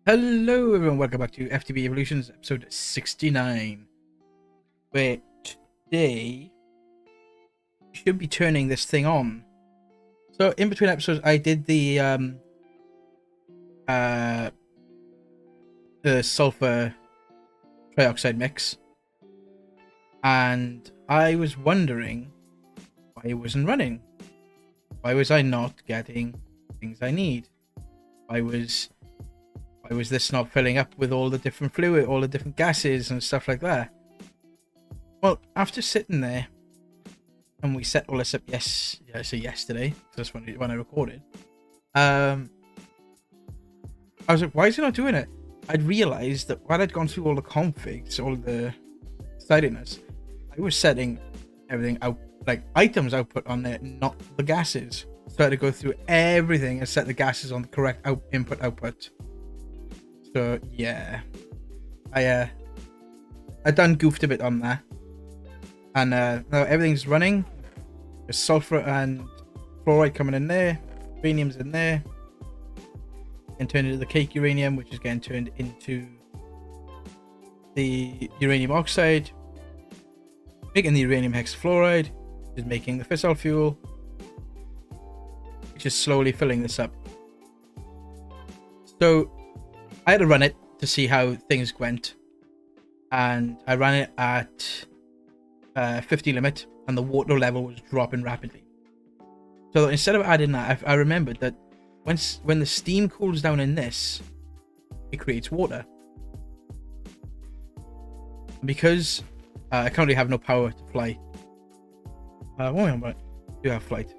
Hello everyone, welcome back to FTB Evolutions episode 69, where today we should be turning this thing on. So in between episodes I did the sulfur trioxide mix, and I was wondering why it wasn't running. Why was I not getting things I need? Why was this not filling up with all the different fluid, all the different gases and stuff like that? Well, after sitting there, and we set all this up yesterday, that's when I recorded, I was like, why is it not doing it? I'd realized that while I'd gone through all the configs, all the steadiness, I was setting everything out, like items output on there, not the gases. So I had to go through everything and set the gases on the correct input output. So yeah, I done goofed a bit on that, and now everything's running. There's sulfur and fluoride coming in there, uranium's in there, and turned into the cake uranium, which is getting turned into the uranium oxide, making the uranium hexafluoride, which is making the fissile fuel, which is slowly filling this up. So I had to run it to see how things went, and I ran it at 50 limit, and the water level was dropping rapidly. So instead of adding that, I remembered that when the steam cools down in this, it creates water. And because I currently have no power to fly, I do have flight.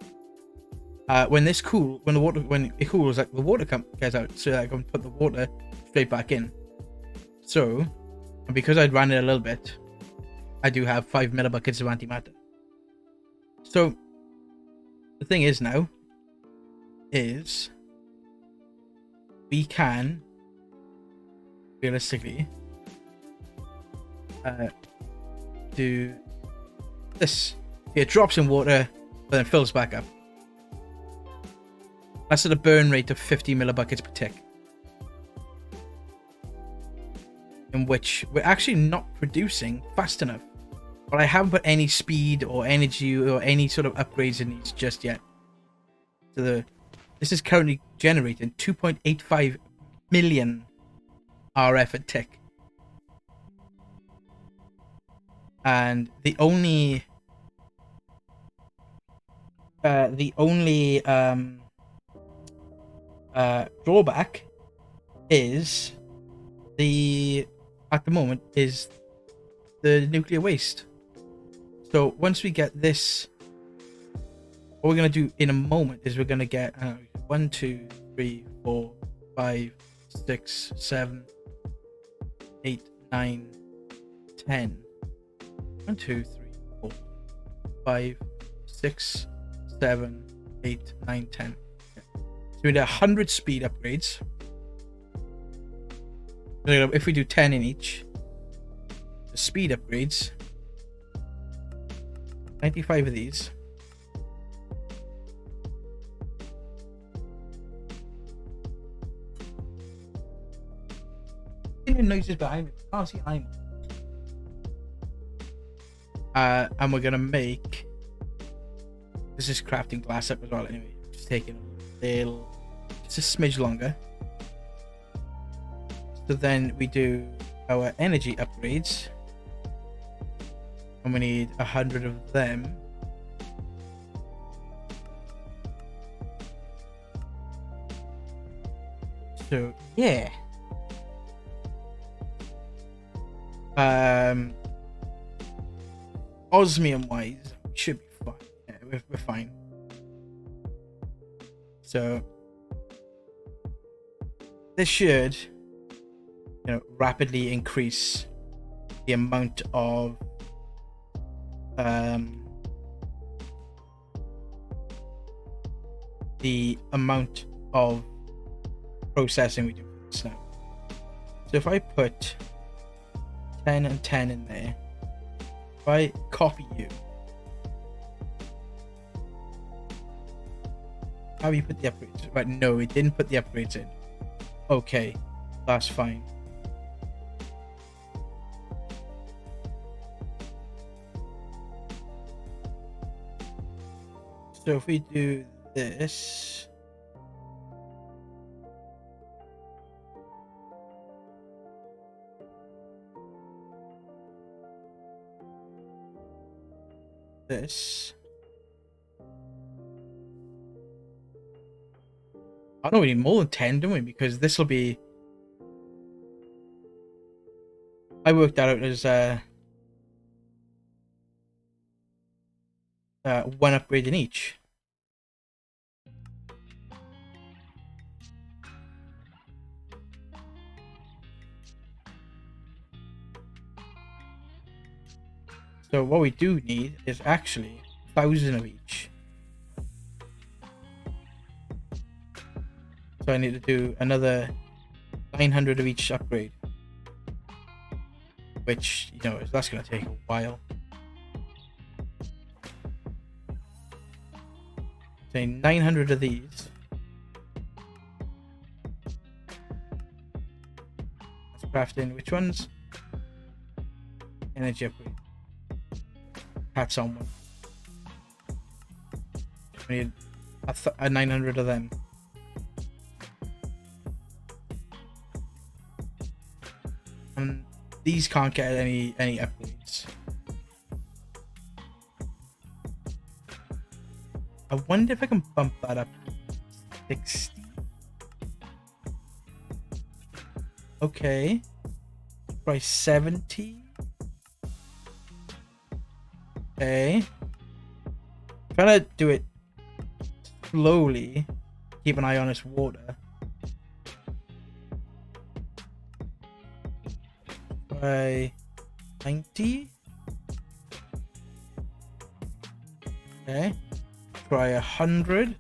When it cools, like the water gets out, so I can put the water straight back in. So, and because I'd ran it a little bit, I do have 5 millibuckets of antimatter. So the thing is now is we can realistically do this. It drops in water but then fills back up. That's at a burn rate of 50 millibuckets per tick, in which we're actually not producing fast enough. But I haven't put any speed or energy or any sort of upgrades in these just yet. So this is currently generating 2.85 million RF a tick. And the only drawback is at the moment is the nuclear waste. So once we get this, what we're going to do in a moment is we're going to get 1 2 3 4 5 6 7 8 9 10 1 2 3 4 5 6 7 8 9 10. So we need 100 speed upgrades. If we do 10 in each, the speed upgrades, 95 of these. Noises behind me. I can't see I'm. And we're gonna make this is crafting glass up as well. Anyway, just taking a little, it's a smidge longer. So then we do our energy upgrades, and we need 100 of them. So yeah, osmium wise, we should be fine. Yeah, we're fine. So this should, rapidly increase the amount of processing we do for this now. So if I put 10 and 10 in there, if I copy you, Have you put the upgrades? Right, no, it didn't put the upgrades in. Okay. That's fine. So if we do this, I don't need more than 10, don't we? Because this will be, I worked that out as one upgrade in each. So what we do need is actually 1,000 of each. So I need to do another 900 of each upgrade, which, you know, that's going to take a while. Say 900 of these. Let's craft in which ones? Energy upgrade. That's on one. We need a 900 of them. And these can't get any upgrades. I wonder if I can bump that up to 60. Okay. Try 70. Okay. Trying to do it slowly. Keep an eye on its water. Try 90. Okay. Try 100.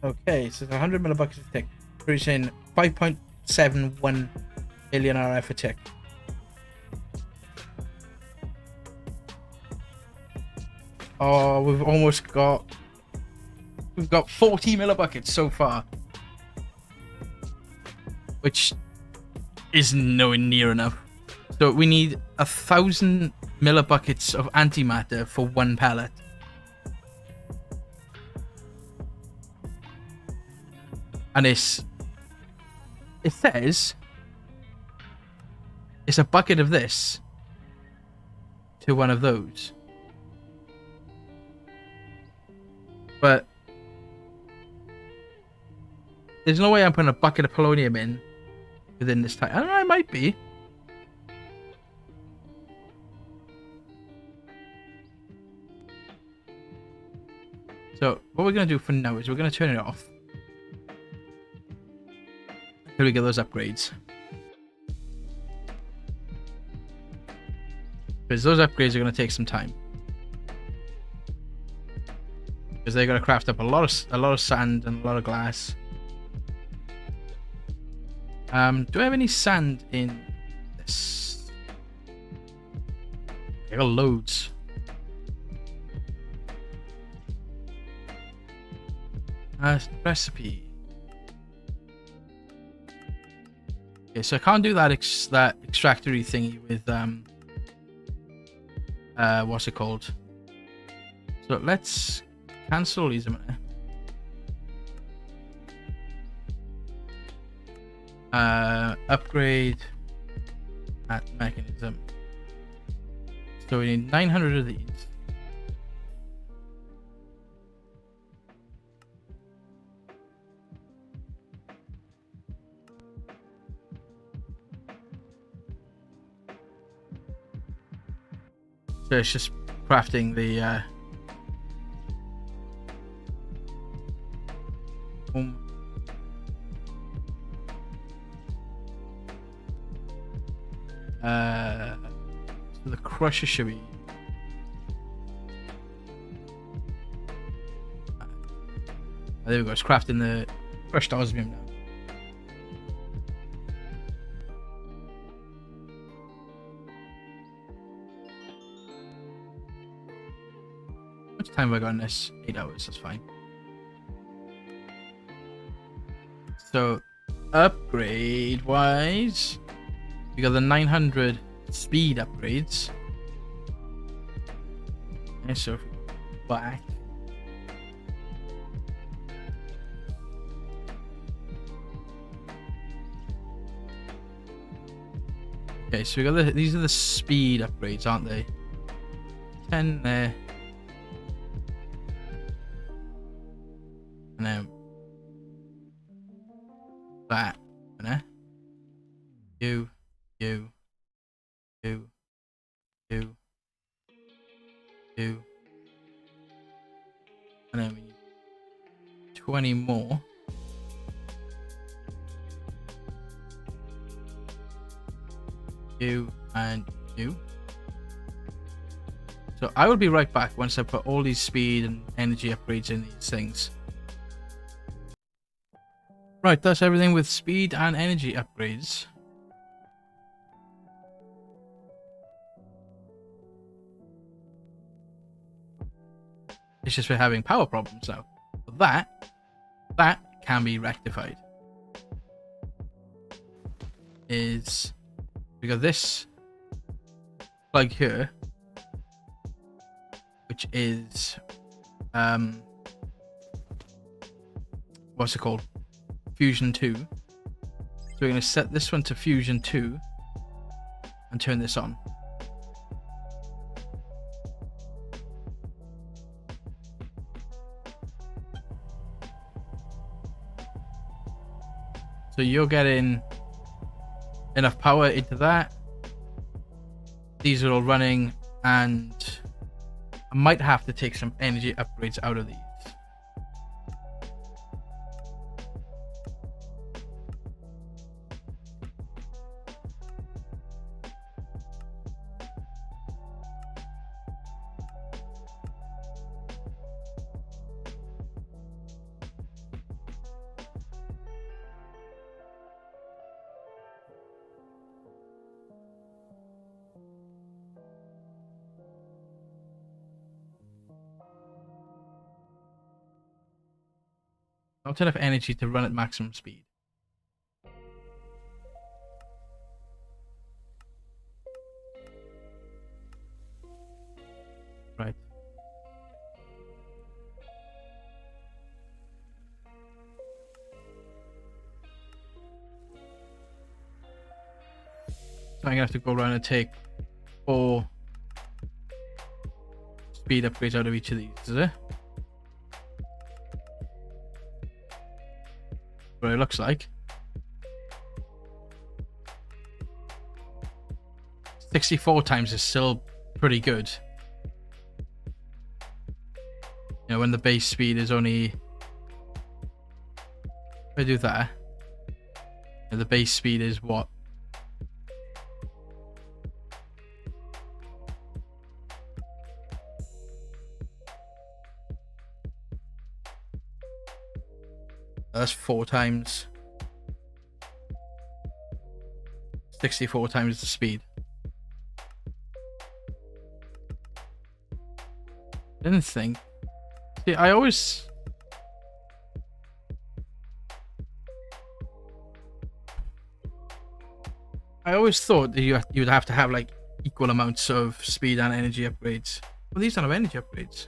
Okay, so it's 100 millibuckets a tick, producing 5.71 million RF a tick. Oh, we've got 40 millibuckets so far, which is nowhere near enough. So we need 1,000 millibuckets of antimatter for one pellet. And it says it's a bucket of this to one of those. But there's no way I'm putting a bucket of polonium in within this time. I don't know, I might be. So what we're going to do for now is we're going to turn it off until we get those upgrades. Because those upgrades are going to take some time. Because they're going to craft up a lot of sand and a lot of glass. Do I have any sand in this? I got loads. Recipe. Okay, so I can't do that extractory thingy with what's it called? So let's cancel these a minute. Upgrade that mechanism. So we need 900 of these. So it's just crafting the so the crusher should be there we go, it's crafting the crushed osmium now. much time have I got in this? 8 hours, that's fine. So, upgrade wise, we got the 900 speed upgrades. Okay, so back. Okay, so we got these are the speed upgrades, aren't they? 10 there. And then that. You. And then we need 20 more. You and you. So I will be right back once I put all these speed and energy upgrades in these things. Right, that's everything with speed and energy upgrades. It's just we're having power problems now. But that can be rectified. Is we got this plug here, which is what's it called? Fusion 2. So we're going to set this one to Fusion 2 and turn this on. So you're getting enough power into that. These are all running, and I might have to take some energy upgrades out of these. Not enough energy to run at maximum speed. Right. So I'm gonna have to go around and take 4 speed upgrades out of each of these, is it? What it looks like. 64 times is still pretty good. You know, when the base speed is only... If I do that, and the base speed is what? That's 4 times. 64 times the speed. Didn't think. See, I always thought that you'd have to have like equal amounts of speed and energy upgrades. Well, these don't have energy upgrades.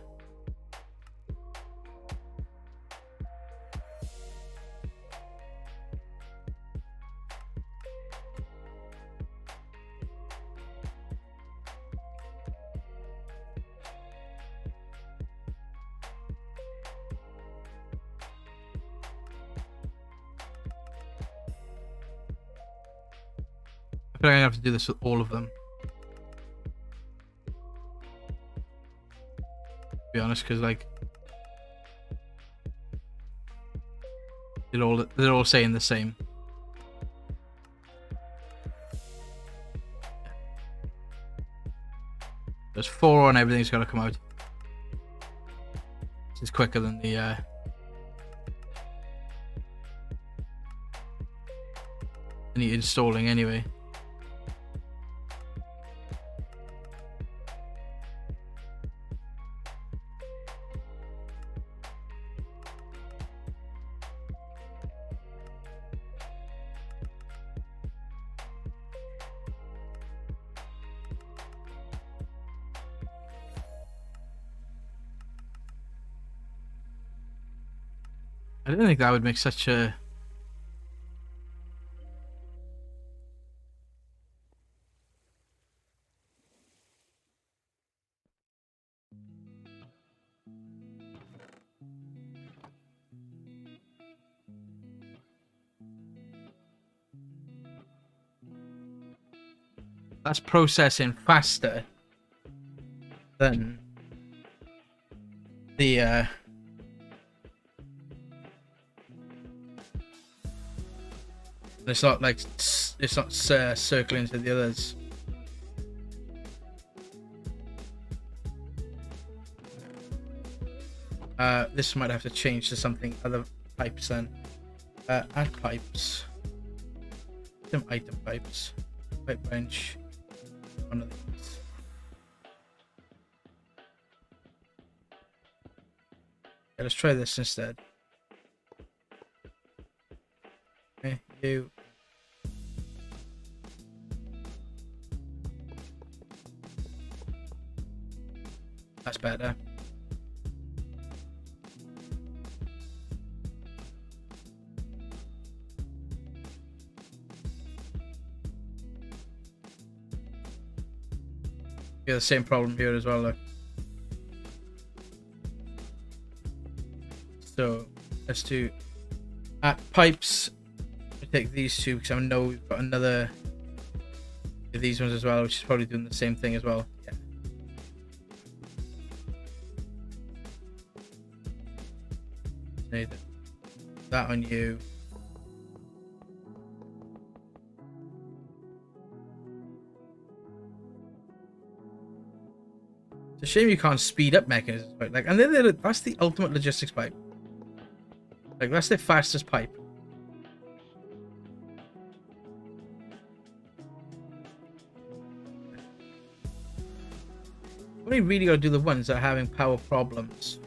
I feel like I have to do this with all of them. To be honest, because like they're all saying the same. There's 4 on everything's got to come out. This is quicker than the installing anyway. I don't think that would make such a... That's processing faster than the it's not like it's not circling to the others. This might have to change to something other pipes then. Add pipes. Some item pipes. Pipe wrench. One of these. Yeah, let's try this instead. Okay, you. That's better. Yeah, the same problem here as well, look. So let's do at pipes. We take these two because I know we've got another of these ones as well, which is probably doing the same thing as well. Yeah. Need that on you. It's a shame you can't speed up mechanisms, right? Like, and that's the ultimate logistics pipe. Like, that's the fastest pipe. We really gotta do the ones that are having power problems.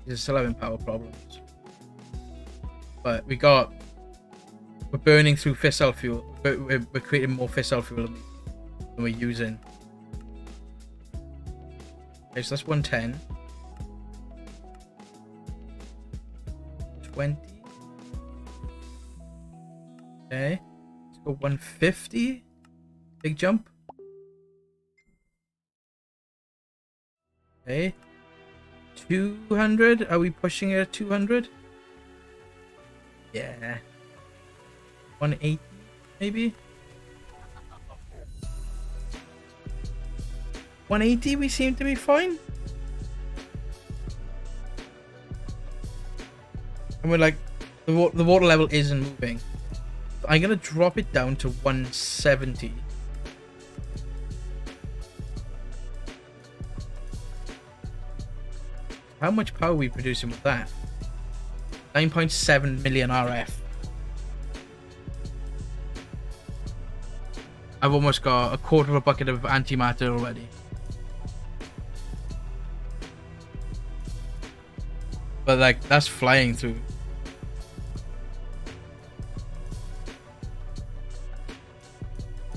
They're still having power problems. But we're burning through fissile fuel. We're creating more fissile fuel than we're using. Okay, so that's 110. 20. Okay. Let's go 150. Big jump. Okay. 200. Are we pushing it at 200? Yeah. 180 maybe? 180 we seem to be fine. And we're like, the water level isn't moving. I'm gonna drop it down to 170. How much power are we producing with that? 9.7 million RF. I've almost got a quarter of a bucket of antimatter already. But like, that's flying through.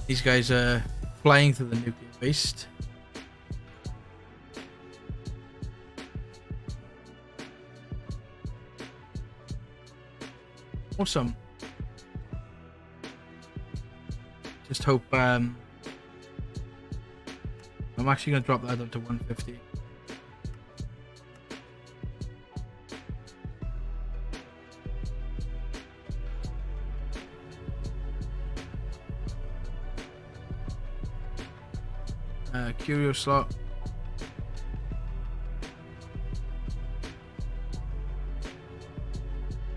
These guys are flying through the nuclear waste. Awesome. Just hope I'm actually gonna drop that up to 150. Curio slot.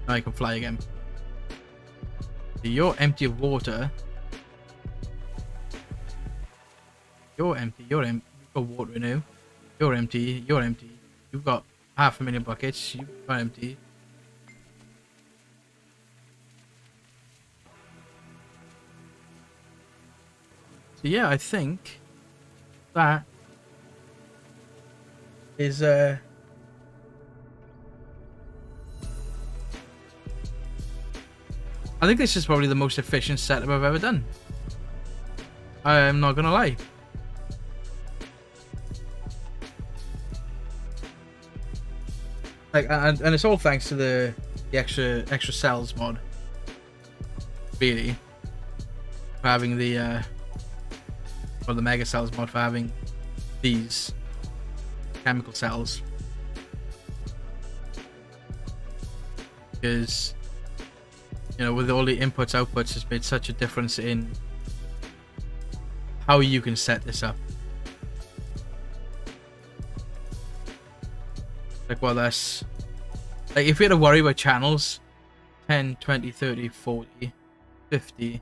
Now I can fly again. You're empty of water. You're empty. You're empty. You've got water now. You're empty. You're empty. You've got 500,000 buckets. You've got empty. So yeah, I think that is I think this is probably the most efficient setup I've ever done. I'm not gonna lie. Like, and it's all thanks to the extra cells mod. Really, for having the or the mega cells mod for having these chemical cells, because with all the inputs outputs, it's made such a difference in how you can set this up. Like, well, that's like if we had to worry about channels 10, 20, 30, 40, 50,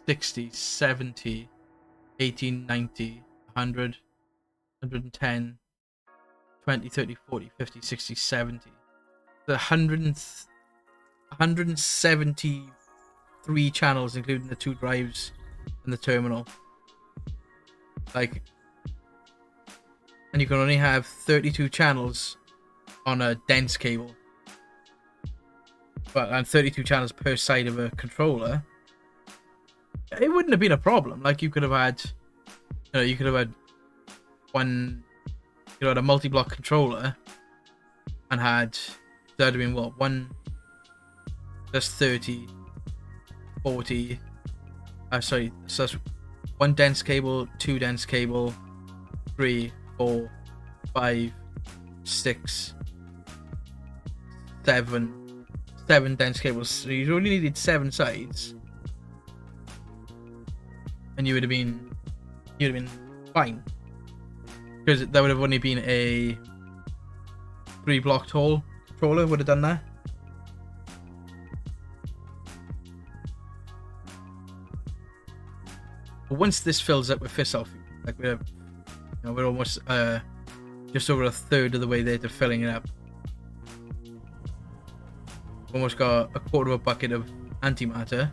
60, 70, 80, 90, 100, 110, 20, 30, 40, 50, 60, 70. The 173 channels, including the 2 drives and the terminal. Like, and you can only have 32 channels on a dense cable. But and 32 channels per side of a controller. It wouldn't have been a problem. Like, you could have had, you could have had one, had a multi-block controller, and had, that would have been what, one, that's 30, 40. Sorry, so that's 1 dense cable, 2 dense cable, 3, 4, 5, 6, 7 dense cables. So you only needed 7 sides, and you'd have been fine, because that would have only been a 3-block tall controller would have done that. But once this fills up with fissile fuel, like we're almost just over a third of the way there to filling it up. Almost got a quarter of a bucket of antimatter.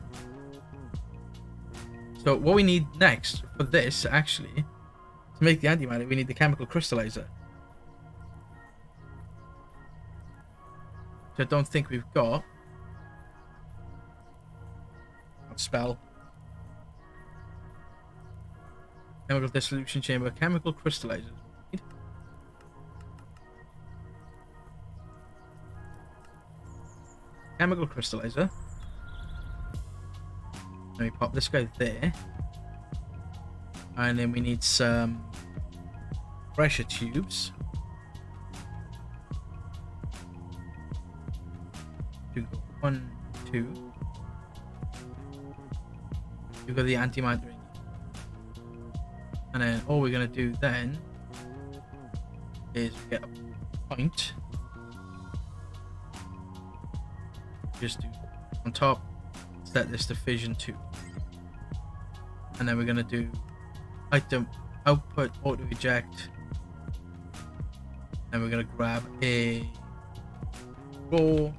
So what we need next for this, actually, to make the antimatter, we need the chemical crystallizer, which I don't think we've got. Spell. Chemical dissolution chamber, chemical crystallizer. Chemical crystallizer. Let me pop this guy there. And then we need some pressure tubes. 1, 2. You've got the antimatter in. And then all we're going to do then is get a point. Just do on top, set this to fission 2. And then we're going to do item output auto eject. And we're going to grab a raw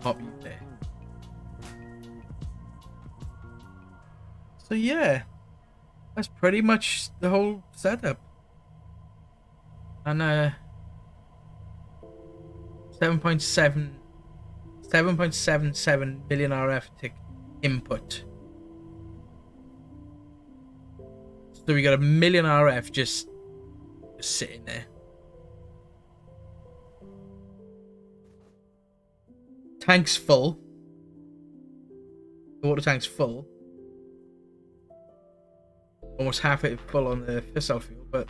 pop you there. So yeah, that's pretty much the whole setup. And 7.77 million RF tick input. So we got a million RF just sitting there. Tank's full. The water tank's full. Almost half it full on the fissile fuel, but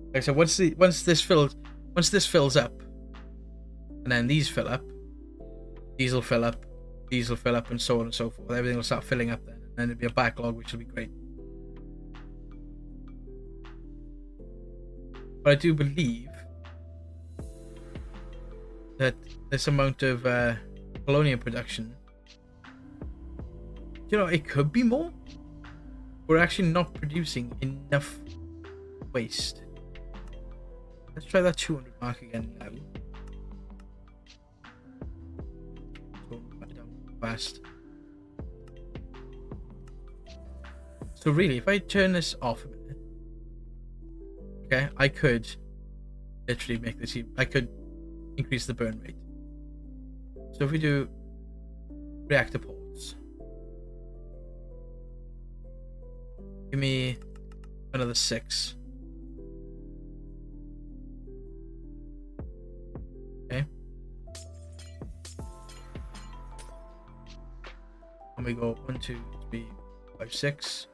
okay, so once this fills up, and then these fill up, these will fill up, these will fill up, and so on and so forth. Everything will start filling up then, and then it'll be a backlog, which will be great. But I do believe that this amount of polonium production, it could be more. We're actually not producing enough waste. Let's try that 200 mark again now. So back down fast. So really, if I turn this off a minute, okay, I could literally make this. I could increase the burn rate. So if we do reactor ports, give me another 6. Okay. And we go 1, 2, 3, 5, 6.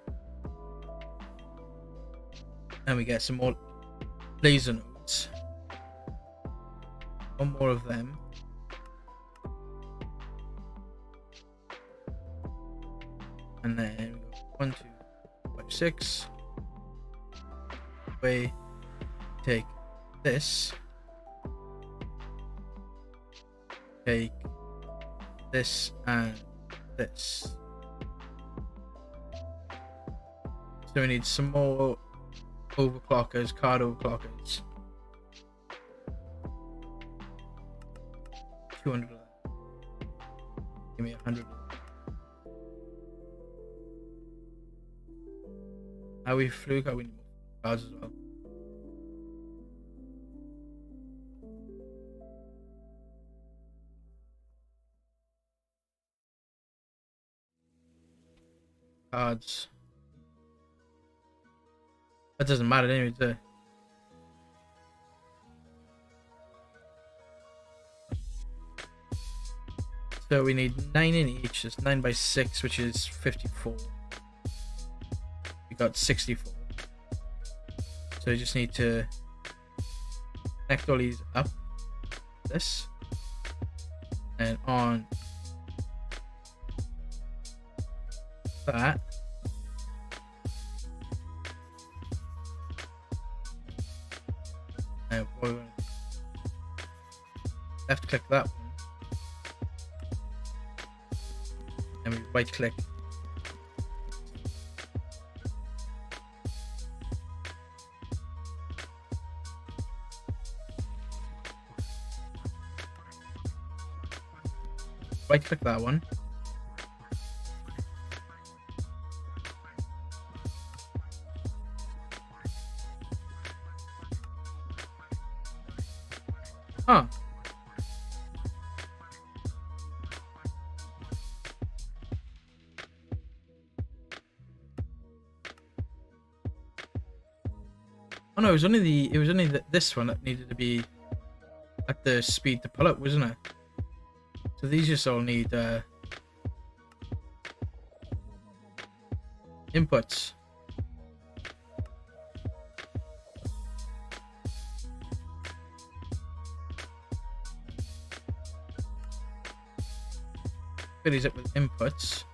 And we get some more laser nodes. One more of them. And then we go 1, 2, 5, 6. We take this. Take this and this. So we need some more overclockers, card overclockers. 200 of them. Give me 100 of them. Now we fluke, we need more cards as well. Cards. That doesn't matter anyway, does it? So we need 9 in each. It's 9 by 6, which is 54. We got 64. So you just need to connect all these up. This. And on that. And we're going to left click that one. And we right click. Right click that one. Huh. Oh no, it was only this one that needed to be at the speed to pull up, wasn't it? So these just all need inputs. Fill these up with inputs.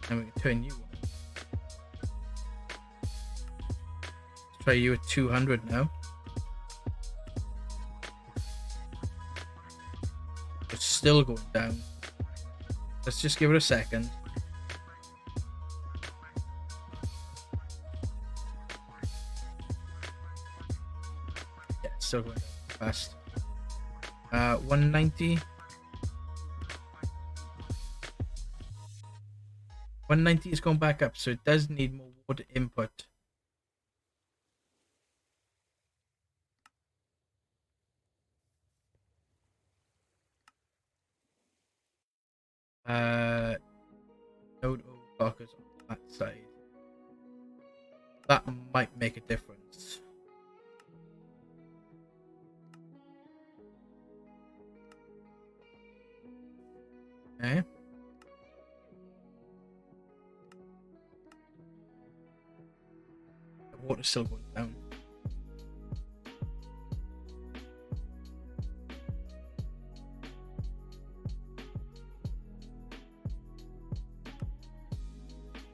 And we can turn you on. Let's try you at 200 now. It's still going down. Let's just give it a second. Yeah, it's still going down fast. 190. 190 is going back up, so it does need more water input. Node overclockers on that side. That might make a difference. Okay. The water's still going down.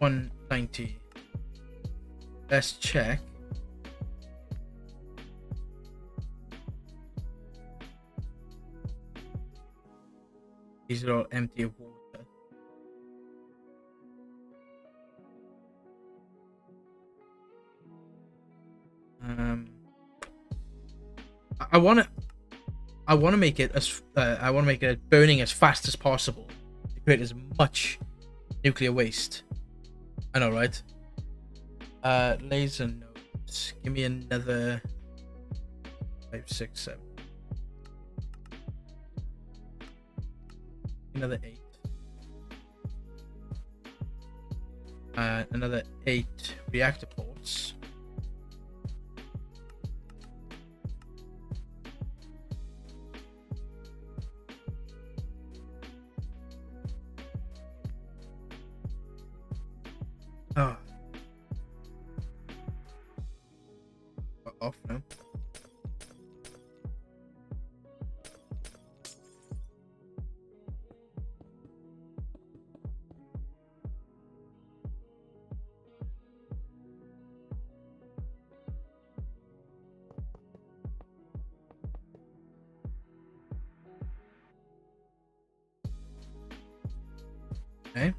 $190. Let's check. These are all empty of water. I want to make it as I want to make it burning as fast as possible create as much nuclear waste. I know, right? Laser nodes. Give me another 5, 6, 7. Another 8. Another 8 reactor ports. Oh. Off now. Okay.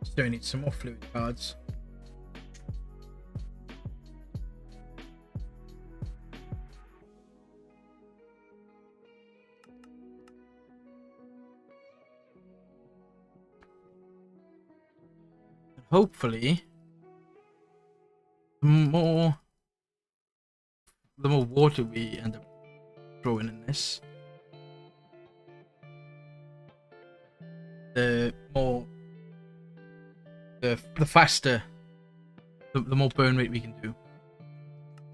So we need some more fluid cards. And hopefully, the more water we end up throwing in this, the faster, the more burn rate we can do.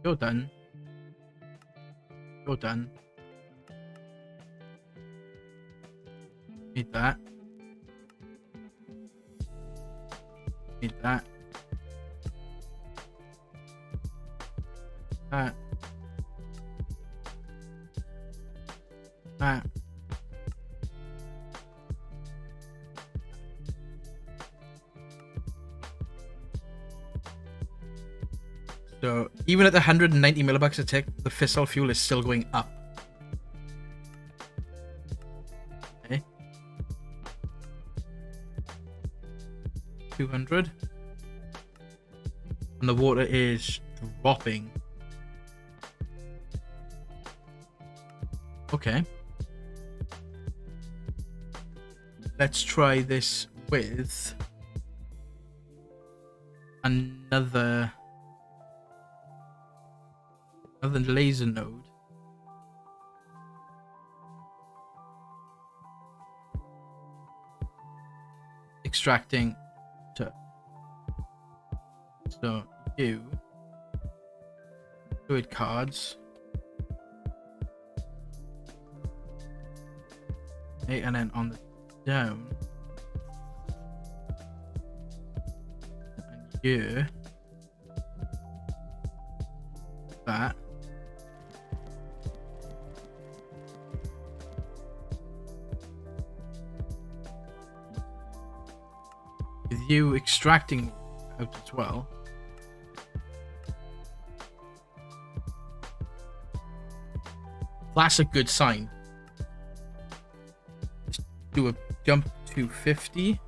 You're done. You're done. Need that. Need that. That. That. So even at the 190 millibucks a tick, the fissile fuel is still going up. Okay. 200. And the water is dropping. Okay. Let's try this with another laser node. Extracting to. So you fluid cards. Okay, and then on the down. And you that. With you extracting out as well. That's a good sign. Let's do a jump to 50.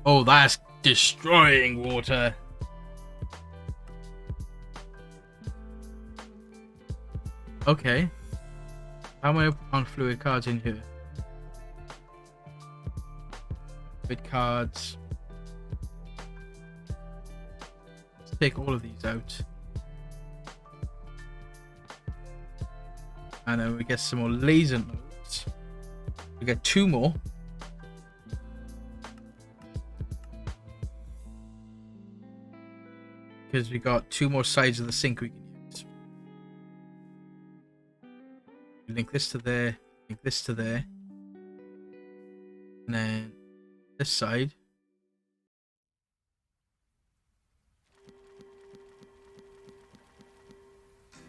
Oh, that's destroying water. Okay. How am I on fluid cards in here? Fluid cards. Let's take all of these out. And then we get some more laser nodes. We get 2 more. Because we got 2 more sides of the sink we can use. Link this to there, link this to there. And then this side.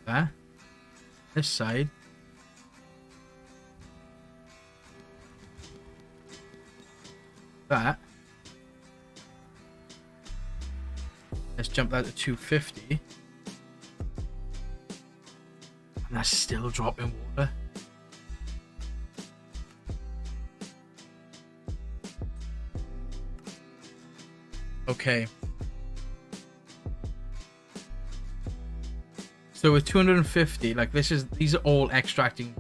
That. This side. That. Let's jump that to 250. And that's still dropping water. Okay. So with 250, like these are all extracting,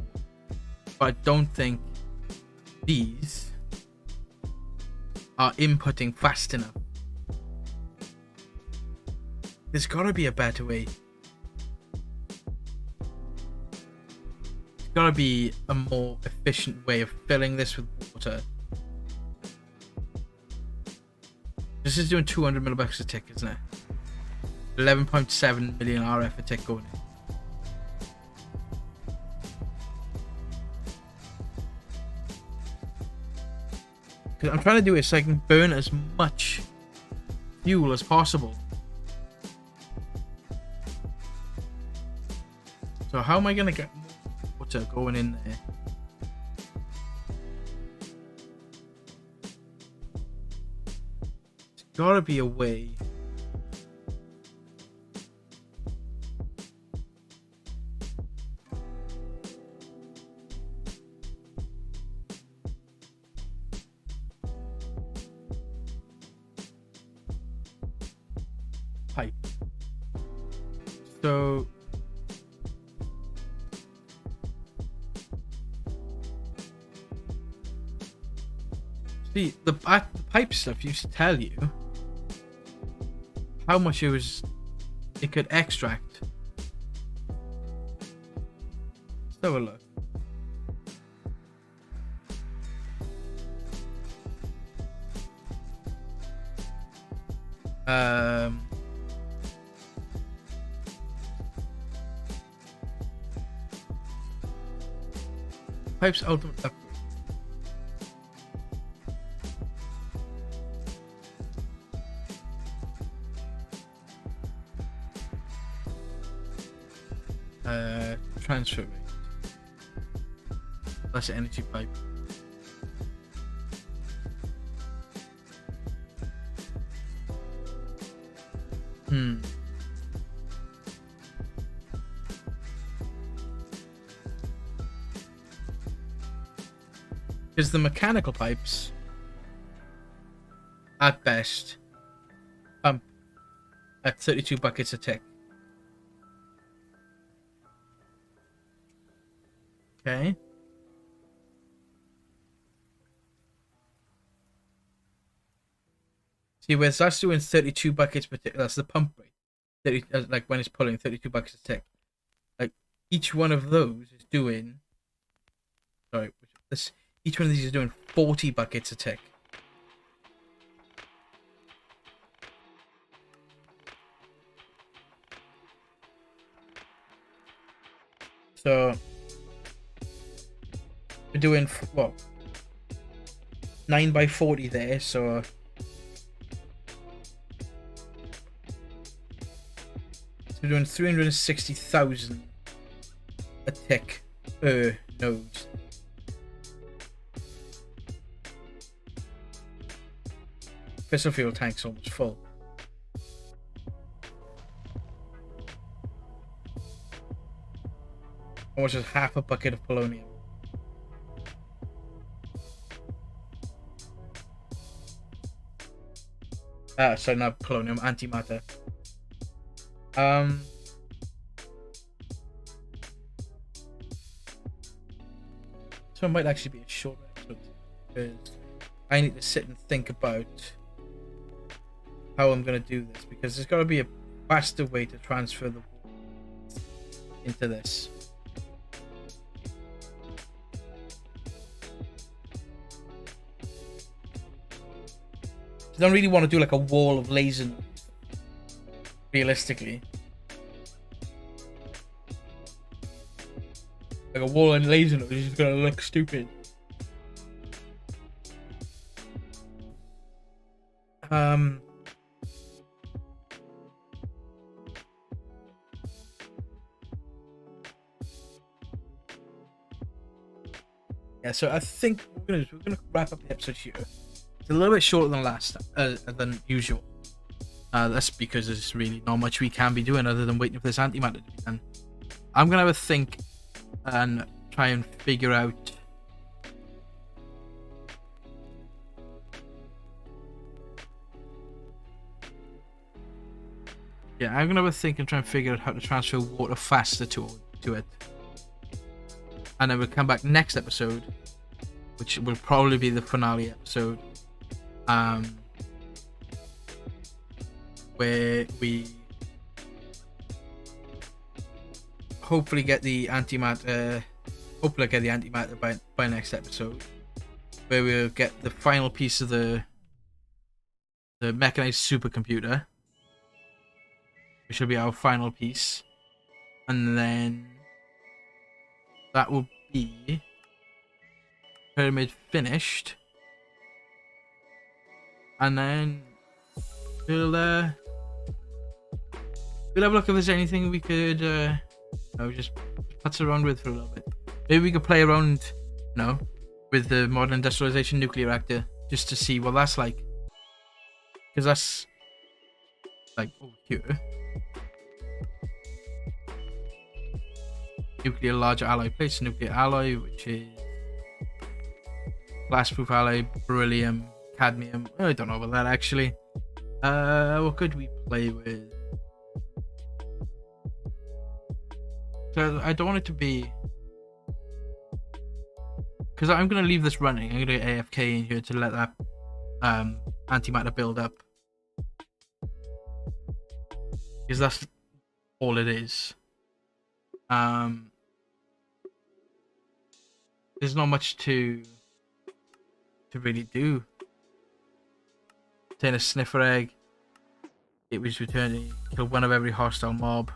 but I don't think these are inputting fast enough. There's gotta be a better way. There's gotta be a more efficient way of filling this with water. This is doing 200 millibucks a tick, isn't it? 11.7 million RF a tick going in. Because I'm trying to do it so I can burn as much fuel as possible. So how am I gonna get more water going in there? There's gotta be a way. Pipe. So see, the pipe stuff used to tell you how much it could extract. Let's have a look. Pipe's ultimate upgrade. Transfer rate. Less energy pipe. Because the mechanical pipes, at best, pump at 32 buckets a tick. Okay. See, whereas that's doing 32 buckets per tick, that's the pump rate. 30, like when it's pulling 32 buckets a tick. Like each one of those is doing. Sorry, each one of these is doing 40 buckets a tick. So we're doing what? 9 by 40 there, so we're doing 360,000 a tick per node. Fossil fuel tank's almost full. Almost just half a bucket of polonium. Sorry, not polonium, antimatter. So it might actually be a short episode because I need to sit and think about how I'm going to do this, because there's got to be a faster way to transfer the water into this. I don't really want to do like a wall of laser nodes, realistically. Like a wall of laser nodes is just going to look stupid. Yeah, so I think we're gonna wrap up the episode here. It's a little bit shorter than usual. That's because there's really not much we can be doing other than waiting for this antimatter to be done. I'm gonna have a think and try and figure out Yeah, I'm gonna have a think and try and figure out how to transfer water faster to it. And then we'll come back next episode, which will probably be the finale episode, where we hopefully get the antimatter. Hopefully, I get the antimatter by next episode, where we'll get the final piece of the mechanized supercomputer, which will be our final piece, and then that will be pyramid finished, and then we'll have a look if there's anything we could just putz around with for a little bit. Maybe we could play around, with the modern industrialization nuclear reactor, just to see what that's like, because that's like here. Nuclear large alloy plates, nuclear alloy, which is blast-proof alloy, beryllium, cadmium. I don't know about that actually. What could we play with? So I don't want it to be, because I'm gonna leave this running. I'm gonna get AFK in here to let that antimatter build up, because that's all it is. There's not much to really do. Obtain a sniffer egg. It was returning. Kill one of every hostile mob.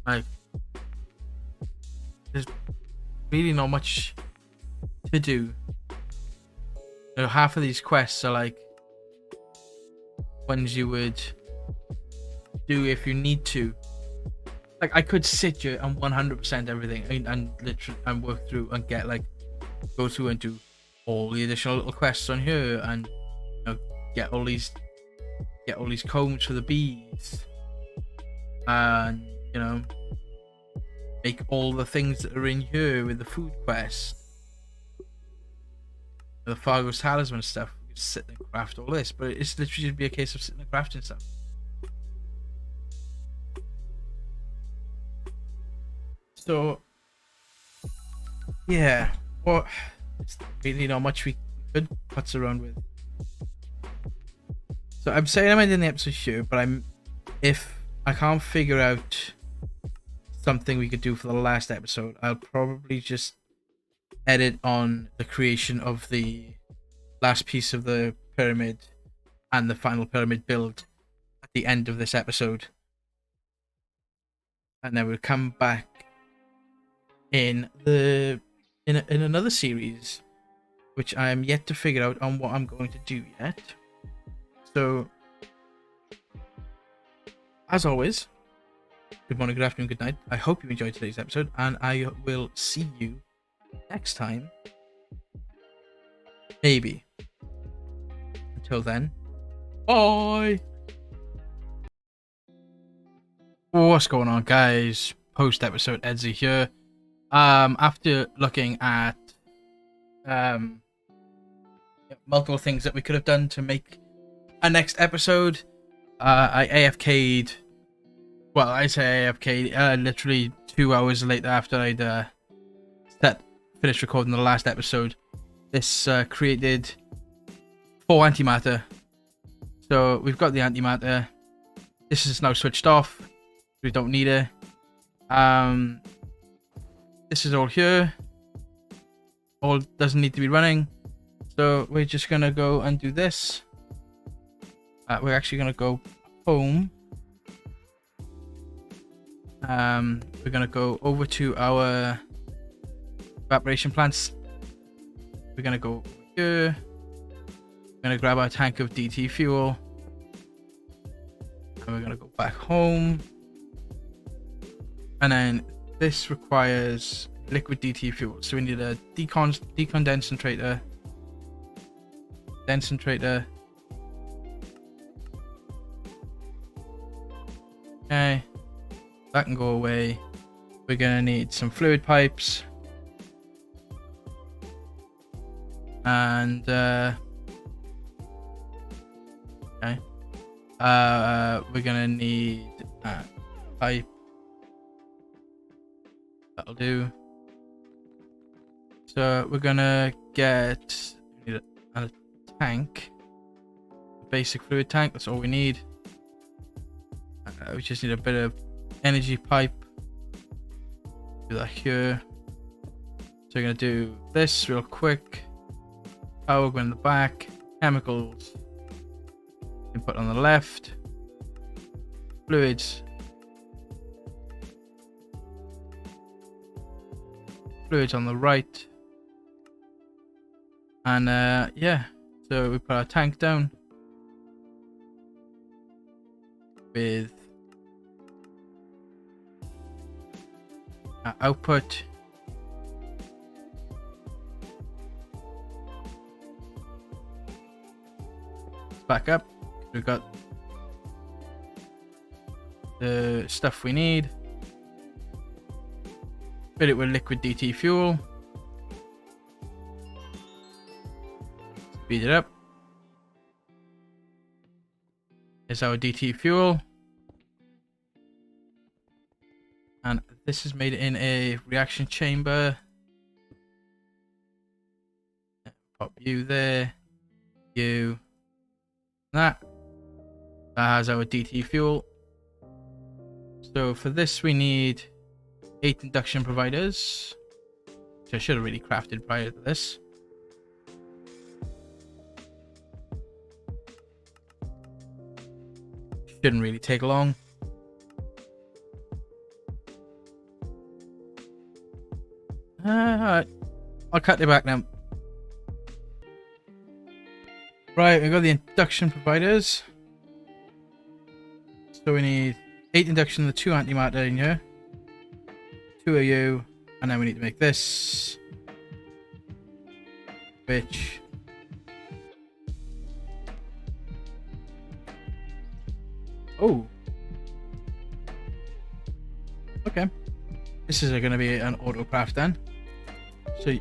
Like, there's really not much to do. Half of these quests are like ones you would do if you need to. Like, I could sit here and 100% everything and literally and work through and get go through and do all the additional little quests on here, and get all these combs for the bees, and make all the things that are in here with the food quest, the Fargo's talisman stuff. We could sit and craft all this, but it's literally just be a case of sitting and crafting stuff. So yeah, well, it's really not much we could putz around with. So I'm saying I'm ending the episode here, but if I can't figure out something we could do for the last episode, I'll probably just edit on the creation of the last piece of the pyramid and the final pyramid build at the end of this episode, and then we'll come back in another series, which I am yet to figure out on what I'm going to do yet. So as always, good morning, good afternoon, good night. I hope you enjoyed today's episode, and I will see you next time. Maybe. Until then, bye. What's going on, guys? Post episode Edsy here. After looking at multiple things that we could have done to make a next episode, I AFK'd. Well, I say AFK'd literally 2 hours later after I'd finished recording the last episode. This created 4 antimatter. So we've got the antimatter. This is now switched off. We don't need it. This is all here. All doesn't need to be running. So we're just gonna go and do this. We're actually gonna go home. We're gonna go over to our evaporation plants. We're gonna go over here. We're gonna grab our tank of DT fuel, and we're gonna go back home. And then this requires liquid DT fuel, so we need a decondensator, concentrator. Okay, that can go away. We're gonna need some fluid pipes, and Okay. We're gonna need pipe. That'll do. So we're gonna get a tank, a basic fluid tank. That's all we need. We just need a bit of energy pipe. Do that here. So we're gonna do this real quick. Power go in the back. Chemicals input on the left. Fluids on the right. And yeah, so we put our tank down with our output. Let's back up. We've got the stuff we need. Fill it with liquid DT fuel. Speed it up. Here's our DT fuel. And this is made in a reaction chamber. Pop you there. You. That has our DT fuel. So for this we need 8 induction providers, which I should have really crafted prior to this. Shouldn't really take long. Alright, I'll cut it back now. Right, we got the induction providers. So we need 8 induction and 2 antimatter in here. 2 AU, and then we need to make this, which okay, this is going to be an auto craft then. So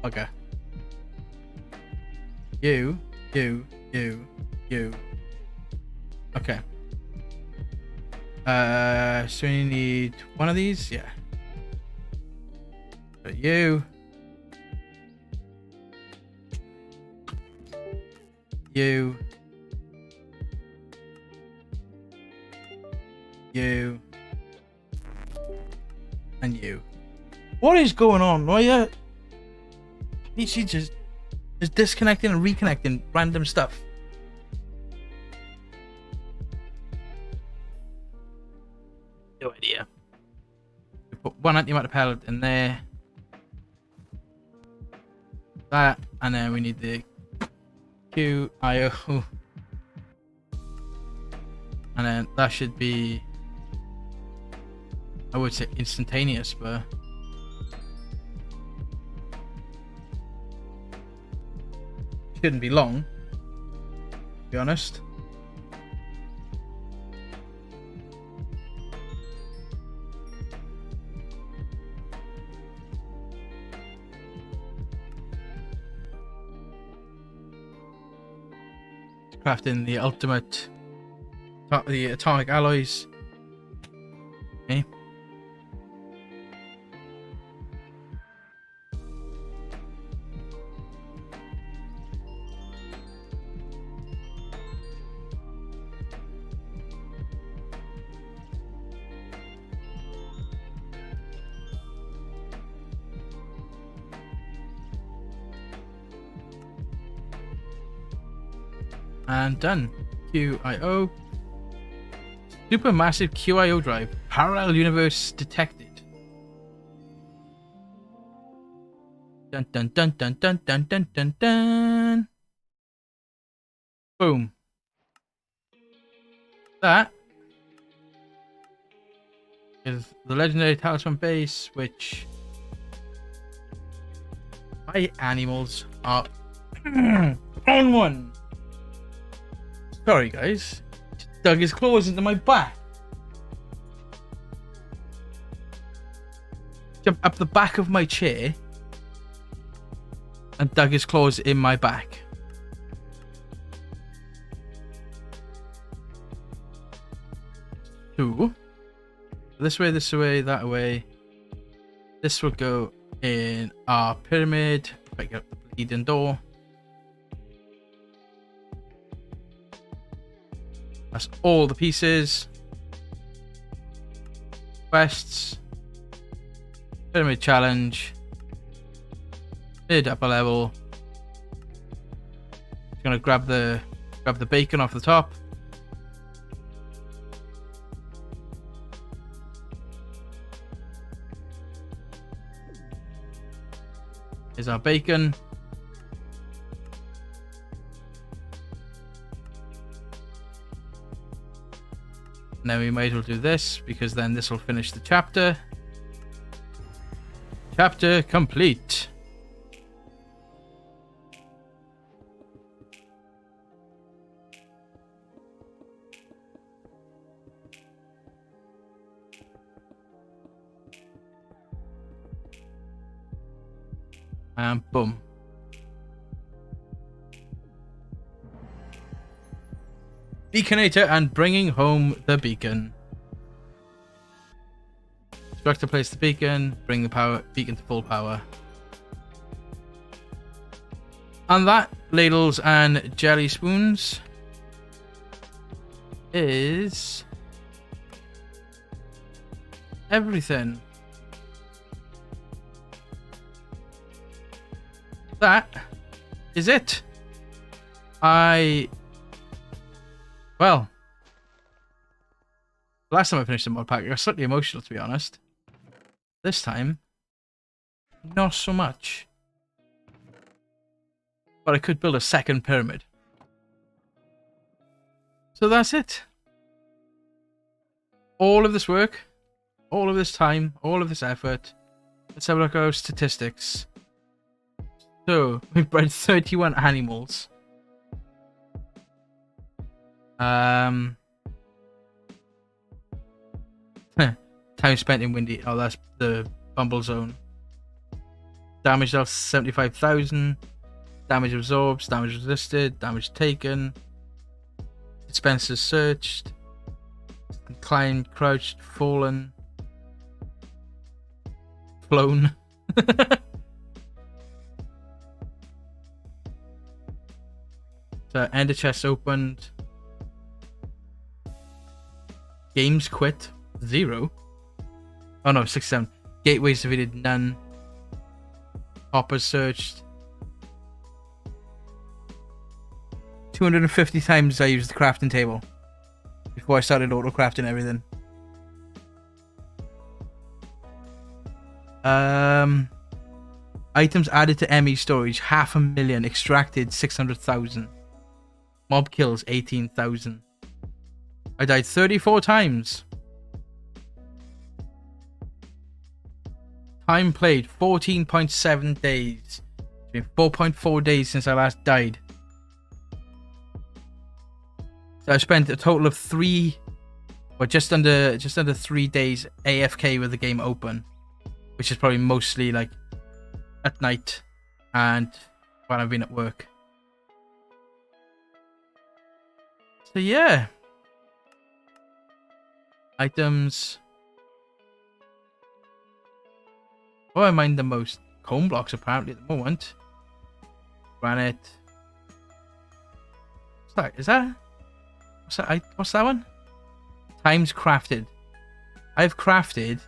okay, you okay. So you need one of these, yeah. But you and you. What is going on? Why she just disconnecting and reconnecting random stuff. No idea. We put 1 antimatter pellet in there. That, and then we need the QIO. And then that should be, I would say instantaneous, but shouldn't be long, to be honest. Crafting the ultimate, the atomic alloys. Okay. And done. QIO. Supermassive QIO drive. Parallel universe detected. Dun dun dun dun dun dun dun dun dun. Boom. That is the legendary talisman base, which my animals are on one. Sorry guys, dug his claws into my back. Jumped up the back of my chair and dug his claws in my back. 2. This way, that way. This will go in our pyramid. Pick up the bleeding door. That's all the pieces. Quests. Pyramid challenge. Mid upper level. Just gonna grab the bacon off the top. Here's our bacon. And then we might as well do this, because then this will finish the chapter. Chapter complete. And boom. Beaconator and bringing home the beacon. Instructor place the beacon, bring the beacon to full power. And that, ladles and jelly spoons, is everything. That is it. Well, last time I finished the mod pack, I got slightly emotional, to be honest. This time, not so much. But I could build a second pyramid. So that's it. All of this work, all of this time, all of this effort. Let's have a look at our statistics. So, we've bred 31 animals. Time spent in windy. Oh, that's the Bumble Zone. Damage dealt 75,000. Damage absorbed. Damage resisted. Damage taken. Dispensers searched. Climbed, crouched, fallen. Flown. So, ender chest opened. Games quit, 0. Oh no, 67. Gateways defeated, none. Hoppers searched. 250 times I used the crafting table before I started auto crafting everything. Items added to ME storage, 500,000. Extracted, 600,000. Mob kills, 18,000. I died 34 times. Time played, 14.7 days. It's been 4.4 days since I last died. So I spent a total of just under 3 days AFK with the game open, which is probably mostly like at night and when I've been at work. So yeah. Items. Oh, I mind the most? Cone blocks apparently at the moment. Granite. What's that? Is that? What's that one? Times crafted. I've crafted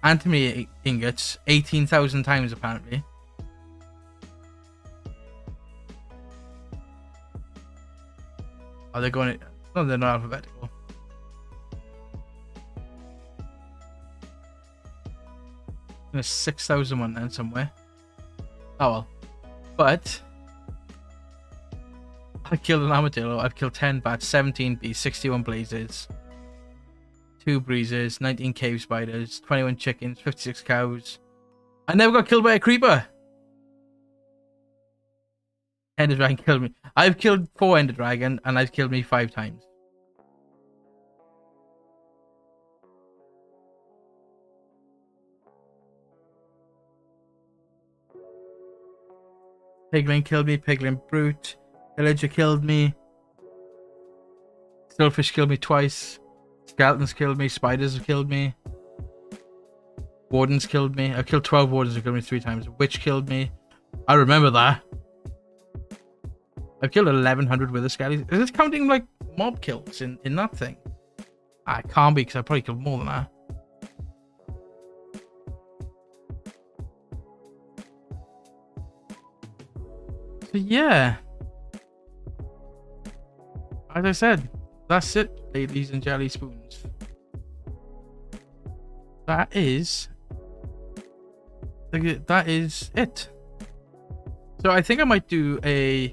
antimony ingots 18,000 times apparently. Are they going? No, they're not alphabetical. There's 6,000 one then somewhere. Oh well. But I killed an armadillo. I've killed 10 bats, 17 bees, 61 blazes, 2 breezes, 19 cave spiders, 21 chickens, 56 cows. I never got killed by a creeper. Ender dragon killed me. I've killed 4 ender dragon and I've killed me 5 times. Piglin killed me. Piglin brute. Villager killed me. Stillfish killed me twice. Skeletons killed me. Spiders have killed me. Wardens killed me. I killed 12 wardens who killed me 3 times. A witch killed me. I remember that. I've killed 1100 wither skellies. Is this counting like mob kills in that thing? I can't be, because I probably killed more than that. So yeah. As I said, that's it, ladies and jelly spoons. That is it. So I think I might do a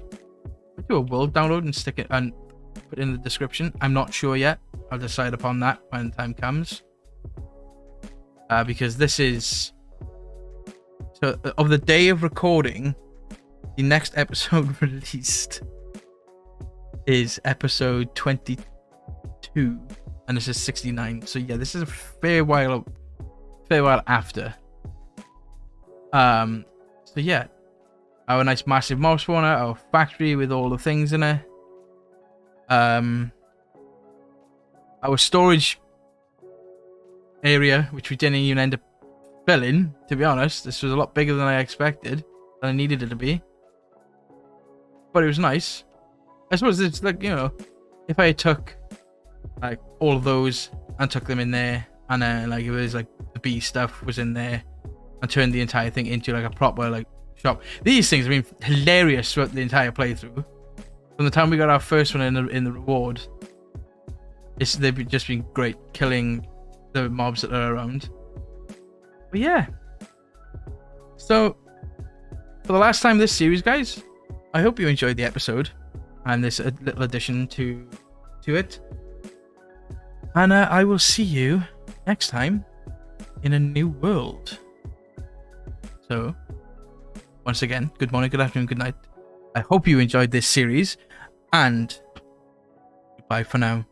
world download and stick it and put it in the description. I'm not sure yet. I'll decide upon that when the time comes. Because this is of the day of recording, the next episode released is episode 22, and this is 69. So yeah, this is a fair while after. So yeah, our nice massive mob spawner, our factory with all the things in it. Our storage area, which we didn't even end up filling, to be honest. This was a lot bigger than I expected, than I needed it to be. But it was nice. I suppose it's like, you know, if I took like all of those and took them in there, and then like it was like the bee stuff was in there, and turned the entire thing into like a proper like shop. These things have been hilarious throughout the entire playthrough. From the time we got our first one in the reward, they've just been great killing the mobs that are around. But yeah. So for the last time this series, guys, I hope you enjoyed the episode and this little addition to it. And I will see you next time in a new world. So, once again, good morning, good afternoon, good night. I hope you enjoyed this series, and goodbye for now.